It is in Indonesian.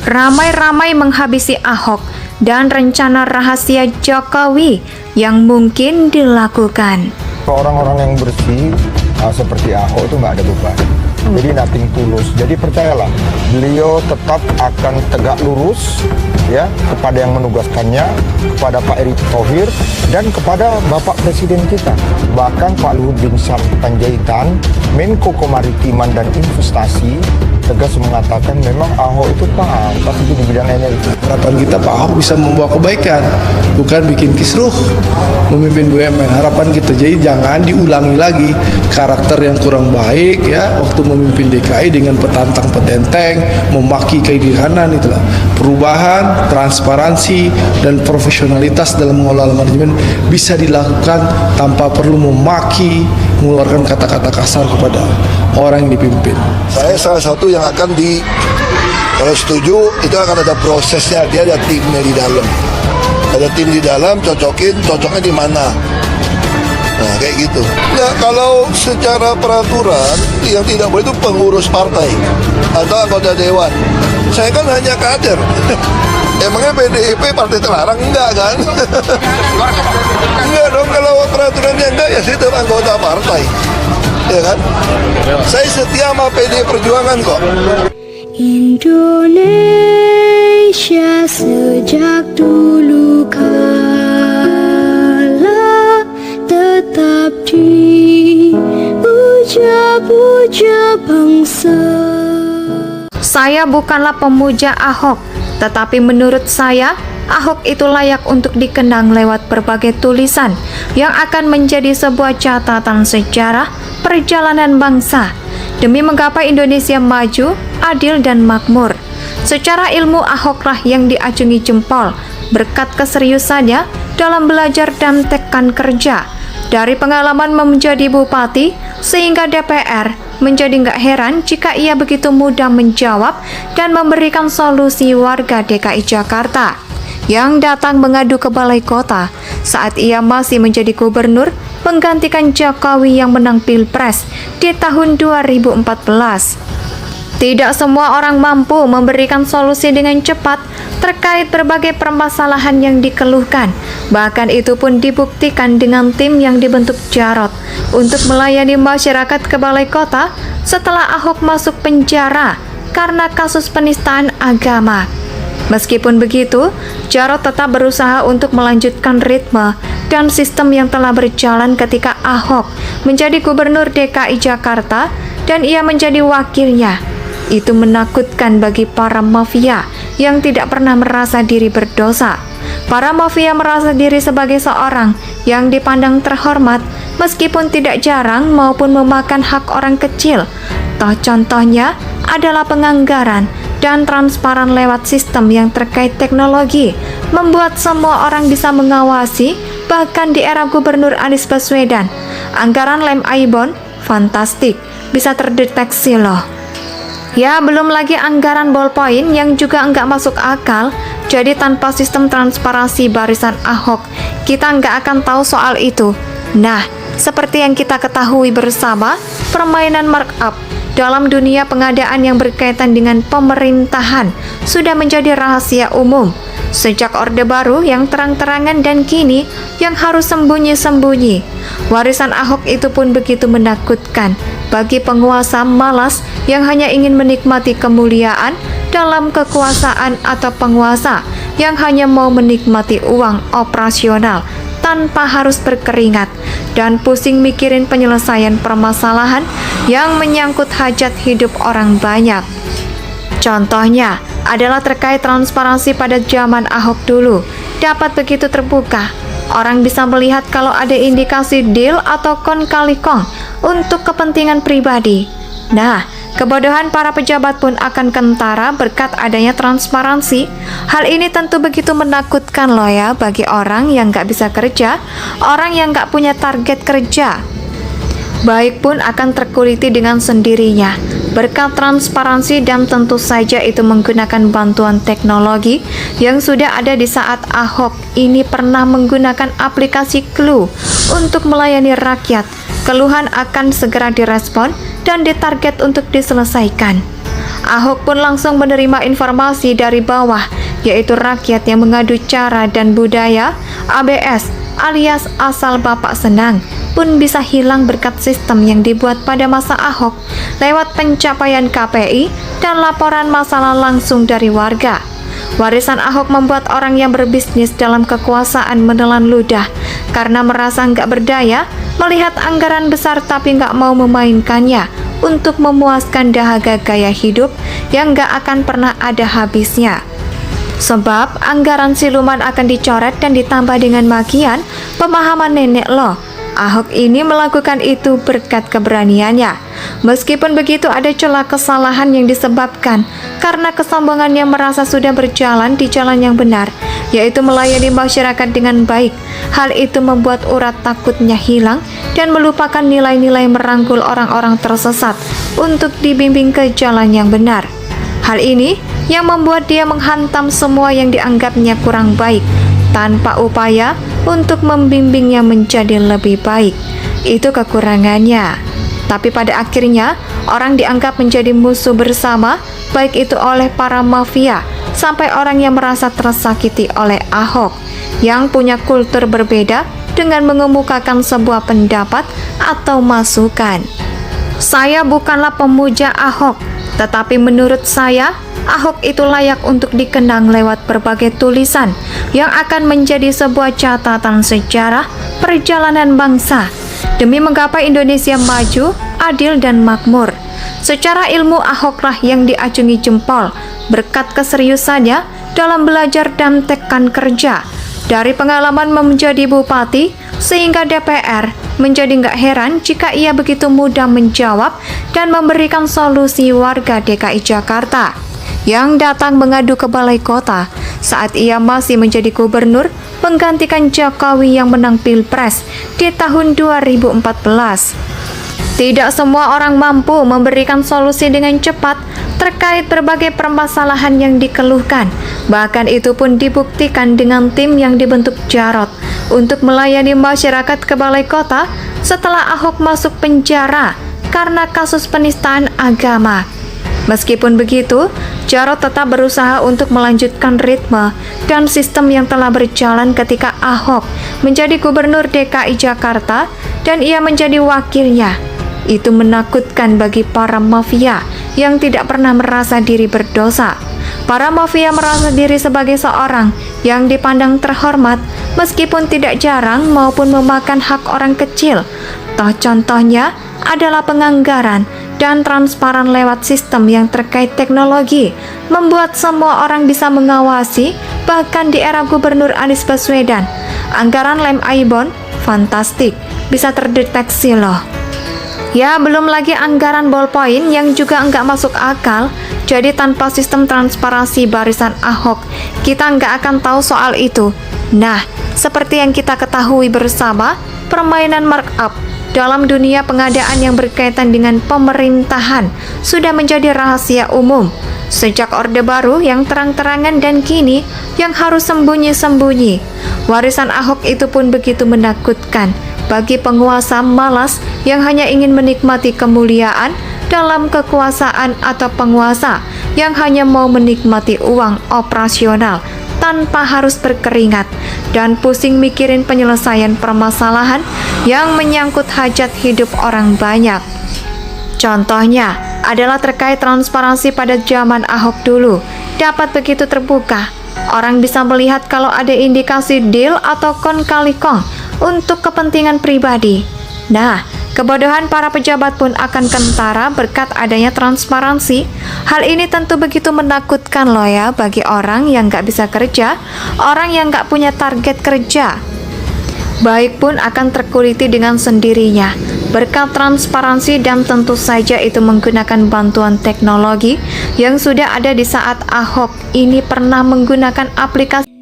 Ramai-ramai menghabisi Ahok dan rencana rahasia Jokowi yang mungkin dilakukan. Orang-orang yang bersih seperti Ahok itu nggak ada beban. Jadi nothing tulus. Jadi percayalah, beliau tetap akan tegak lurus ya kepada yang menugaskannya, kepada Pak Erick Thohir dan kepada Bapak Presiden kita. Bahkan Pak Luhut bin Sarpanjaitan, Menko Kemaritiman dan Investasi, tegas mengatakan memang Ahok itu pantas itu di bidang energi. Harapan kita Pak Ahok bisa membawa kebaikan, bukan bikin kisruh memimpin BUMN. Harapan kita jadi jangan diulangi lagi karakter yang kurang baik ya waktu memimpin DKI dengan petantang petenteng, memaki kiri-kanan itulah. Perubahan, transparansi dan profesionalitas dalam mengelola manajemen bisa dilakukan tanpa perlu memaki, mengeluarkan kata-kata kasar kepada orang yang dipimpin. Saya salah satu yang akan kalau setuju itu akan ada prosesnya, dia ada timnya di dalam. Ada tim di dalam, cocoknya di mana. Nah kayak gitu. Ya kalau secara peraturan yang tidak boleh itu pengurus partai atau anggota dewan. Saya kan hanya kader. Emangnya PDIP partai terlarang? Enggak kan? Enggak dong, kalau peraturannya enggak ya saya tetap anggota partai. Ya kan? Saya setia sama PD Perjuangan kok. Indonesia sejak dulu kala tetap dipuja-puja bangsa. Saya bukanlah pemuja Ahok, tetapi menurut saya, Ahok itu layak untuk dikenang lewat berbagai tulisan yang akan menjadi sebuah catatan sejarah perjalanan bangsa demi menggapai Indonesia maju, adil dan makmur. Secara ilmu Ahoklah yang diacungi jempol berkat keseriusannya dalam belajar dan tekan kerja. Dari pengalaman menjadi bupati sehingga DPR, menjadi nggak heran jika ia begitu mudah menjawab dan memberikan solusi warga DKI Jakarta yang datang mengadu ke balai kota saat ia masih menjadi gubernur menggantikan Jokowi yang menang Pilpres di tahun 2014. Tidak semua orang mampu memberikan solusi dengan cepat terkait berbagai permasalahan yang dikeluhkan. Bahkan itu pun dibuktikan dengan tim yang dibentuk Jarot untuk melayani masyarakat ke balai kota setelah Ahok masuk penjara karena kasus penistaan agama. Meskipun begitu, Jarot tetap berusaha untuk melanjutkan ritme dan sistem yang telah berjalan ketika Ahok menjadi gubernur DKI Jakarta dan ia menjadi wakilnya. Itu menakutkan bagi para mafia yang tidak pernah merasa diri berdosa. Para mafia merasa diri sebagai seorang yang dipandang terhormat meskipun tidak jarang maupun memakan hak orang kecil. Toh contohnya adalah penganggaran dan transparan lewat sistem yang terkait teknologi, membuat semua orang bisa mengawasi. Bahkan di era Gubernur Anies Baswedan, anggaran lem Aibon fantastik, bisa terdeteksi loh. Ya, belum lagi anggaran ballpoint yang juga nggak masuk akal. Jadi tanpa sistem transparansi barisan Ahok, kita nggak akan tahu soal itu. Nah, seperti yang kita ketahui bersama, permainan markup dalam dunia pengadaan yang berkaitan dengan pemerintahan sudah menjadi rahasia umum. Sejak Orde Baru yang terang-terangan dan kini yang harus sembunyi-sembunyi. Warisan Ahok itu pun begitu menakutkan bagi penguasa malas yang hanya ingin menikmati kemuliaan dalam kekuasaan atau penguasa yang hanya mau menikmati uang operasional tanpa harus berkeringat dan pusing mikirin penyelesaian permasalahan yang menyangkut hajat hidup orang banyak. Contohnya adalah terkait transparansi pada zaman Ahok dulu dapat begitu terbuka. Orang bisa melihat kalau ada indikasi deal atau kon kali kong untuk kepentingan pribadi. Nah, kebodohan para pejabat pun akan kentara berkat adanya transparansi. Hal ini tentu begitu menakutkan loh ya bagi orang yang nggak bisa kerja, orang yang nggak punya target kerja. Baik pun akan terkuliti dengan sendirinya berkat transparansi dan tentu saja itu menggunakan bantuan teknologi yang sudah ada di saat Ahok ini pernah menggunakan aplikasi Clue untuk melayani rakyat. Keluhan akan segera direspon dan ditarget untuk diselesaikan. Ahok pun langsung menerima informasi dari bawah, yaitu rakyat yang mengadu cara dan budaya ABS alias asal Bapak Senang pun bisa hilang berkat sistem yang dibuat pada masa Ahok lewat pencapaian KPI dan laporan masalah langsung dari warga. Warisan Ahok membuat orang yang berbisnis dalam kekuasaan menelan ludah karena merasa nggak berdaya melihat anggaran besar tapi nggak mau memainkannya untuk memuaskan dahaga gaya hidup yang nggak akan pernah ada habisnya. Sebab anggaran siluman akan dicoret dan ditambah dengan makian pemahaman nenek lo. Ahok ini melakukan itu berkat keberaniannya. Meskipun begitu ada celah kesalahan yang disebabkan karena kesombongannya merasa sudah berjalan di jalan yang benar, yaitu melayani masyarakat dengan baik. Hal itu membuat urat takutnya hilang dan melupakan nilai-nilai merangkul orang-orang tersesat untuk dibimbing ke jalan yang benar. Hal ini yang membuat dia menghantam semua yang dianggapnya kurang baik tanpa upaya untuk membimbingnya menjadi lebih baik. Itu kekurangannya. Tapi pada akhirnya orang dianggap menjadi musuh bersama, baik itu oleh para mafia sampai orang yang merasa tersakiti oleh Ahok yang punya kultur berbeda dengan mengemukakan sebuah pendapat atau masukan. Saya bukanlah pemuja Ahok, tetapi menurut saya Ahok itu layak untuk dikenang lewat berbagai tulisan yang akan menjadi sebuah catatan sejarah perjalanan bangsa demi menggapai Indonesia maju, adil dan makmur. Secara ilmu Ahoklah yang diacungi jempol berkat keseriusannya dalam belajar dan tekan kerja. Dari pengalaman menjadi bupati sehingga DPR, menjadi nggak heran jika ia begitu mudah menjawab dan memberikan solusi warga DKI Jakarta yang datang mengadu ke balai kota saat ia masih menjadi gubernur menggantikan Jokowi yang menang Pilpres di tahun 2014. Tidak semua orang mampu memberikan solusi dengan cepat terkait berbagai permasalahan yang dikeluhkan. Bahkan itu pun dibuktikan dengan tim yang dibentuk Jarot untuk melayani masyarakat ke balai kota setelah Ahok masuk penjara karena kasus penistaan agama. Meskipun begitu, Jarot tetap berusaha untuk melanjutkan ritme dan sistem yang telah berjalan ketika Ahok menjadi gubernur DKI Jakarta dan ia menjadi wakilnya. Itu menakutkan bagi para mafia yang tidak pernah merasa diri berdosa. Para mafia merasa diri sebagai seorang yang dipandang terhormat meskipun tidak jarang maupun memakan hak orang kecil. Toh contohnya adalah penganggaran dan transparan lewat sistem yang terkait teknologi, membuat semua orang bisa mengawasi. Bahkan di era Gubernur Anies Baswedan, anggaran lem Aibon fantastik, bisa terdeteksi loh. Ya, belum lagi anggaran ballpoint yang juga nggak masuk akal. Jadi tanpa sistem transparansi barisan Ahok, kita nggak akan tahu soal itu. Nah, seperti yang kita ketahui bersama, permainan markup dalam dunia pengadaan yang berkaitan dengan pemerintahan sudah menjadi rahasia umum. Sejak Orde Baru yang terang-terangan dan kini yang harus sembunyi-sembunyi. Warisan Ahok itu pun begitu menakutkan bagi penguasa malas yang hanya ingin menikmati kemuliaan dalam kekuasaan atau penguasa yang hanya mau menikmati uang operasional tanpa harus berkeringat dan pusing mikirin penyelesaian permasalahan yang menyangkut hajat hidup orang banyak. Contohnya adalah terkait transparansi pada zaman Ahok dulu dapat begitu terbuka. Orang bisa melihat kalau ada indikasi deal atau kon kali kong untuk kepentingan pribadi. Nah, kebodohan para pejabat pun akan kentara berkat adanya transparansi. Hal ini tentu begitu menakutkan loh ya bagi orang yang nggak bisa kerja, orang yang nggak punya target kerja. Baik pun akan terkuliti dengan sendirinya berkat transparansi dan tentu saja itu menggunakan bantuan teknologi yang sudah ada di saat Ahok ini pernah menggunakan aplikasi